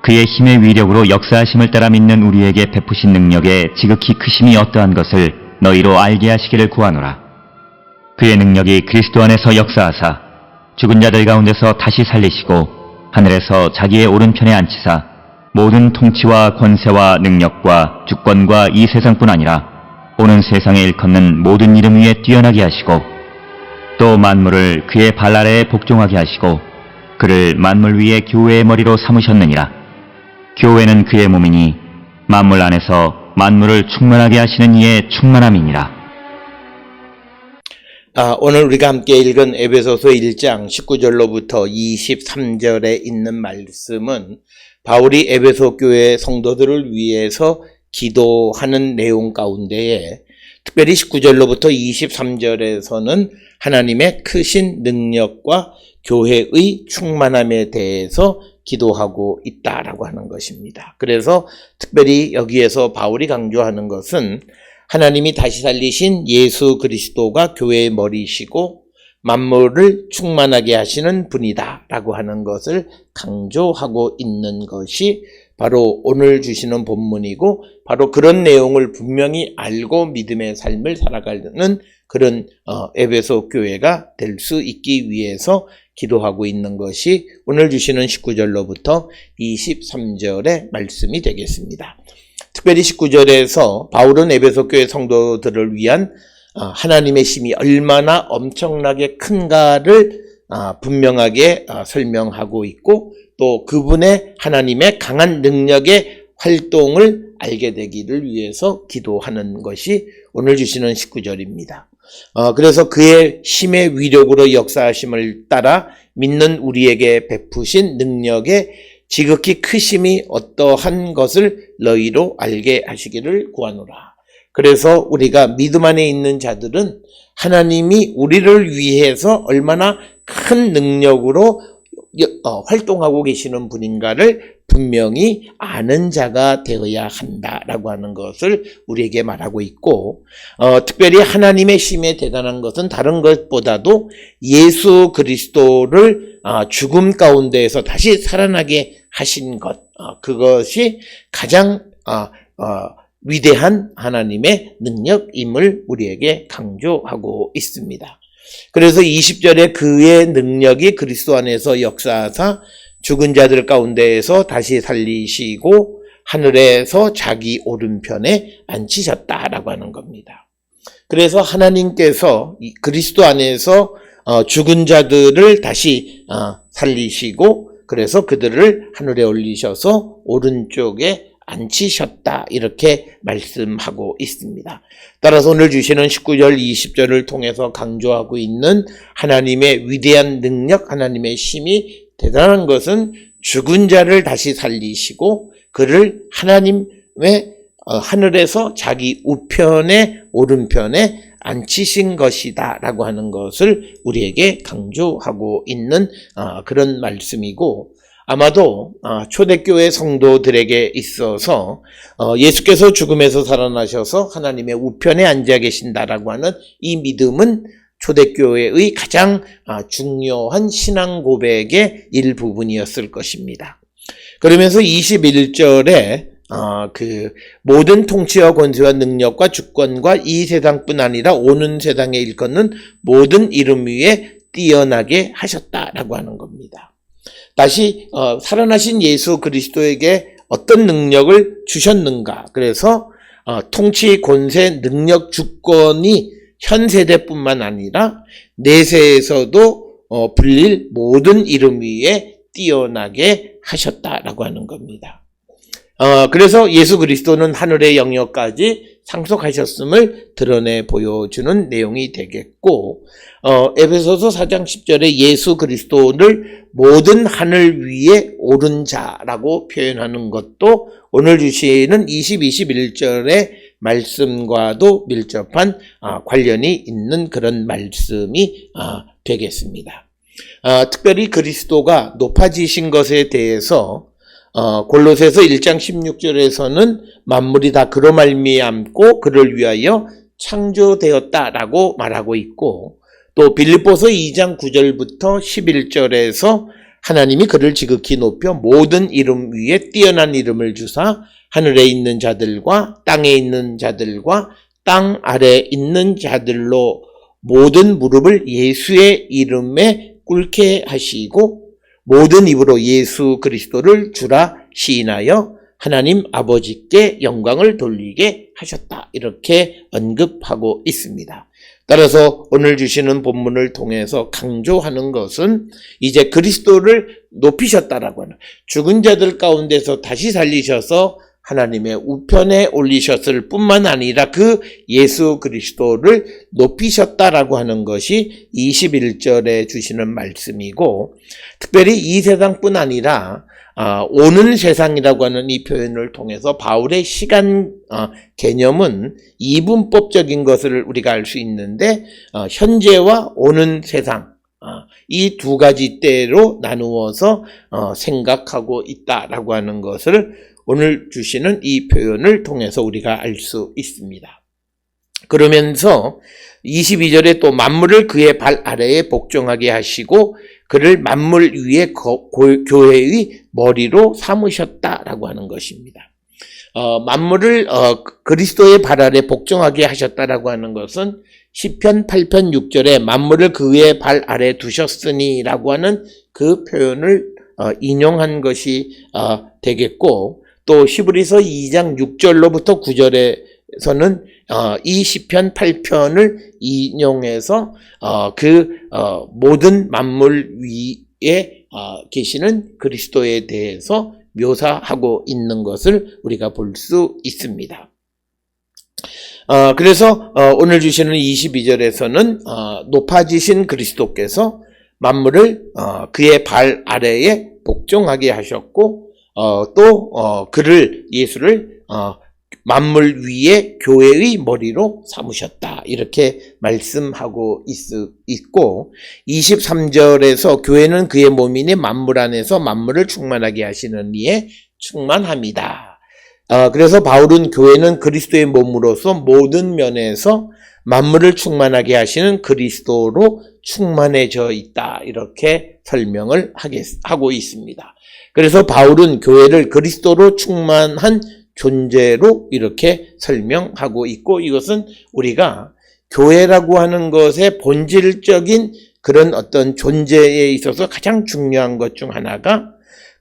그의 힘의 위력으로 역사하심을 따라 믿는 우리에게 베푸신 능력의 지극히 크심이 어떠한 것을 너희로 알게 하시기를 구하노라. 그의 능력이 그리스도 안에서 역사하사 죽은 자들 가운데서 다시 살리시고 하늘에서 자기의 오른편에 앉히사 모든 통치와 권세와 능력과 주권과 이 세상뿐 아니라 오는 세상에 일컫는 모든 이름 위에 뛰어나게 하시고 또 만물을 그의 발 아래에 복종하게 하시고 그를 만물 위에 교회의 머리로 삼으셨느니라. 교회는 그의 몸이니 만물 안에서 만물을 충만하게 하시는 이의 충만함이니라. 오늘 우리가 함께 읽은 에베소서 1장 19절로부터 23절에 있는 말씀은 바울이 에베소 교회 성도들을 위해서 기도하는 내용 가운데에 특별히 19절로부터 23절에서는 하나님의 크신 능력과 교회의 충만함에 대해서 기도하고 있다라고 하는 것입니다. 그래서 특별히 여기에서 바울이 강조하는 것은 하나님이 다시 살리신 예수 그리스도가 교회의 머리시고 만물을 충만하게 하시는 분이다 라고 하는 것을 강조하고 있는 것이 바로 오늘 주시는 본문이고, 바로 그런 내용을 분명히 알고 믿음의 삶을 살아가는 그런 에베소 교회가 될 수 있기 위해서 기도하고 있는 것이 오늘 주시는 19절로부터 23절의 말씀이 되겠습니다. 특별히 19절에서 바울은 에베소 교회 성도들을 위한 하나님의 힘이 얼마나 엄청나게 큰가를 분명하게 설명하고 있고, 또 그분의 하나님의 강한 능력의 활동을 알게 되기를 위해서 기도하는 것이 오늘 주시는 19절입니다. 그래서 그의 힘의 위력으로 역사하심을 따라 믿는 우리에게 베푸신 능력의 지극히 크심이 어떠한 것을 너희로 알게 하시기를 구하노라. 그래서 우리가 믿음 안에 있는 자들은 하나님이 우리를 위해서 얼마나 큰 능력으로 활동하고 계시는 분인가를 분명히 아는 자가 되어야 한다라고 하는 것을 우리에게 말하고 있고, 특별히 하나님의 힘에 대단한 것은 다른 것보다도 예수 그리스도를 죽음 가운데에서 다시 살아나게 하신 것, 그것이 가장 위대한 하나님의 능력임을 우리에게 강조하고 있습니다. 그래서 20절에 그의 능력이 그리스도 안에서 역사하사 죽은 자들 가운데에서 다시 살리시고 하늘에서 자기 오른편에 앉히셨다라고 하는 겁니다. 그래서 하나님께서 그리스도 안에서 죽은 자들을 다시 살리시고, 그래서 그들을 하늘에 올리셔서 오른쪽에 앉히셨다, 이렇게 말씀하고 있습니다. 따라서 오늘 주시는 19절, 20절을 통해서 강조하고 있는 하나님의 위대한 능력, 하나님의 힘이 대단한 것은 죽은 자를 다시 살리시고 그를 하나님의 하늘에서 자기 우편에 오른편에 앉히신 것이다 라고 하는 것을 우리에게 강조하고 있는 그런 말씀이고, 아마도 초대교회 성도들에게 있어서 예수께서 죽음에서 살아나셔서 하나님의 우편에 앉아 계신다라고 하는 이 믿음은 초대교회의 가장 중요한 신앙 고백의 일부분이었을 것입니다. 그러면서 21절에 그 모든 통치와 권세와 능력과 주권과 이 세상뿐 아니라 오는 세상에 일컫는 모든 이름 위에 뛰어나게 하셨다라고 하는 겁니다. 다시 살아나신 예수 그리스도에게 어떤 능력을 주셨는가? 그래서 통치, 권세, 능력, 주권이 현 세대뿐만 아니라 내세에서도 불릴 모든 이름 위에 뛰어나게 하셨다라고 하는 겁니다. 그래서 예수 그리스도는 하늘의 영역까지 상속하셨음을 드러내 보여주는 내용이 되겠고, 에베소서 4장 10절에 예수 그리스도를 모든 하늘 위에 오른 자라고 표현하는 것도 오늘 주시는 20, 21절의 말씀과도 밀접한 관련이 있는 그런 말씀이 되겠습니다. 특별히 그리스도가 높아지신 것에 대해서 골로새서 1장 16절에서는 만물이 다 그로 말미암고 그를 위하여 창조되었다라고 말하고 있고, 또 빌립보서 2장 9절부터 11절에서 하나님이 그를 지극히 높여 모든 이름 위에 뛰어난 이름을 주사 하늘에 있는 자들과 땅에 있는 자들과 땅 아래에 있는 자들로 모든 무릎을 예수의 이름에 꿇게 하시고 모든 입으로 예수 그리스도를 주라 시인하여 하나님 아버지께 영광을 돌리게 하셨다. 이렇게 언급하고 있습니다. 따라서 오늘 주시는 본문을 통해서 강조하는 것은 이제 그리스도를 높이셨다라고 하는, 죽은 자들 가운데서 다시 살리셔서 하나님의 우편에 올리셨을 뿐만 아니라 그 예수 그리스도를 높이셨다라고 하는 것이 21절에 주시는 말씀이고, 특별히 이 세상뿐 아니라 오는 세상이라고 하는 이 표현을 통해서 바울의 시간 개념은 이분법적인 것을 우리가 알 수 있는데, 현재와 오는 세상, 이 두 가지 때로 나누어서 생각하고 있다라고 하는 것을 오늘 주시는 이 표현을 통해서 우리가 알 수 있습니다. 그러면서 22절에 또 만물을 그의 발 아래에 복종하게 하시고 그를 만물 위에 교회의 머리로 삼으셨다라고 하는 것입니다. 만물을 그리스도의 발 아래 복종하게 하셨다라고 하는 것은 시편 8편 6절에 만물을 그의 발 아래 두셨으니라고 하는 그 표현을 인용한 것이 되겠고, 또 히브리서 2장 6절로부터 9절에서는 이 시편 8편을 인용해서 모든 만물 위에 계시는 그리스도에 대해서 묘사하고 있는 것을 우리가 볼 수 있습니다. 그래서 오늘 주시는 22절에서는 높아지신 그리스도께서 만물을 그의 발 아래에 복종하게 하셨고, 또 그를 예수를 만물 위에 교회의 머리로 삼으셨다. 이렇게 말씀하고 있고, 23절에서 교회는 그의 몸이니 만물 안에서 만물을 충만하게 하시는 이에 충만합니다. 그래서 바울은 교회는 그리스도의 몸으로서 모든 면에서 만물을 충만하게 하시는 그리스도로 충만해져 있다. 이렇게 설명을 하고 있습니다. 그래서 바울은 교회를 그리스도로 충만한 존재로 이렇게 설명하고 있고, 이것은 우리가 교회라고 하는 것의 본질적인 그런 어떤 존재에 있어서 가장 중요한 것 중 하나가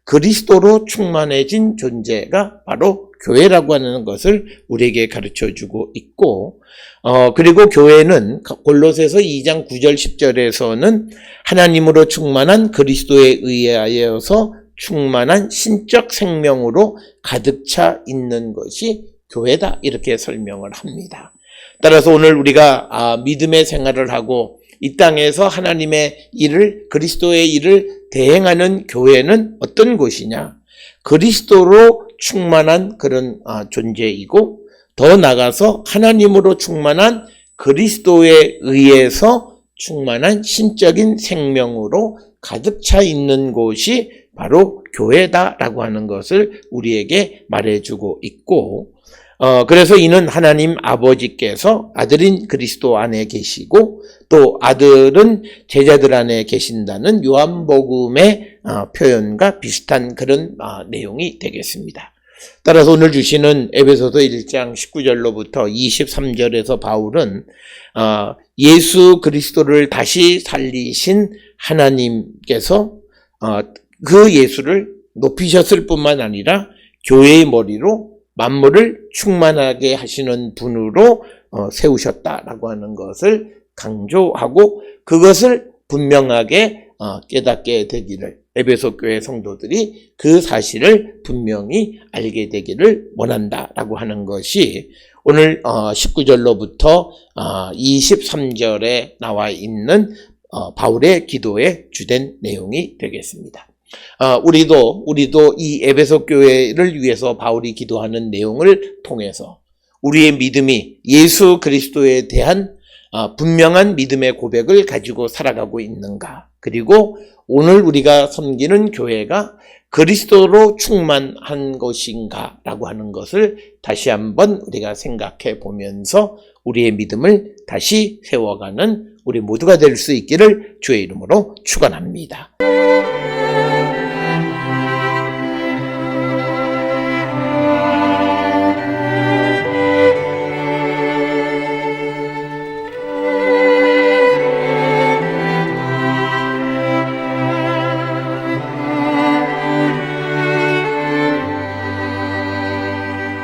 그리스도로 충만해진 존재가 바로 교회라고 하는 것을 우리에게 가르쳐주고 있고, 그리고 교회는 골로새서 2장 9절 10절에서는 하나님으로 충만한 그리스도에 의하여서 충만한 신적 생명으로 가득 차 있는 것이 교회다. 이렇게 설명을 합니다. 따라서 오늘 우리가 믿음의 생활을 하고 이 땅에서 하나님의 일을, 그리스도의 일을 대행하는 교회는 어떤 곳이냐? 그리스도로 충만한 그런 존재이고, 더 나아가서 하나님으로 충만한 그리스도에 의해서 충만한 신적인 생명으로 가득 차 있는 곳이 바로 교회다라고 하는 것을 우리에게 말해주고 있고, 그래서 이는 하나님 아버지께서 아들인 그리스도 안에 계시고 또 아들은 제자들 안에 계신다는 요한복음의 표현과 비슷한 그런 내용이 되겠습니다. 따라서 오늘 주시는 에베소서 1장 19절로부터 23절에서 바울은 예수 그리스도를 다시 살리신 하나님께서 그 예수를 높이셨을 뿐만 아니라 교회의 머리로 만물을 충만하게 하시는 분으로 세우셨다라고 하는 것을 강조하고, 그것을 분명하게 깨닫게 되기를, 에베소 교회 성도들이 그 사실을 분명히 알게 되기를 원한다라고 하는 것이 오늘 19절로부터 23절에 나와 있는 바울의 기도의 주된 내용이 되겠습니다. 우리도 이 에베소 교회를 위해서 바울이 기도하는 내용을 통해서 우리의 믿음이 예수 그리스도에 대한 분명한 믿음의 고백을 가지고 살아가고 있는가, 그리고 오늘 우리가 섬기는 교회가 그리스도로 충만한 것인가 라고 하는 것을 다시 한번 우리가 생각해 보면서 우리의 믿음을 다시 세워가는 우리 모두가 될 수 있기를 주의 이름으로 축원합니다.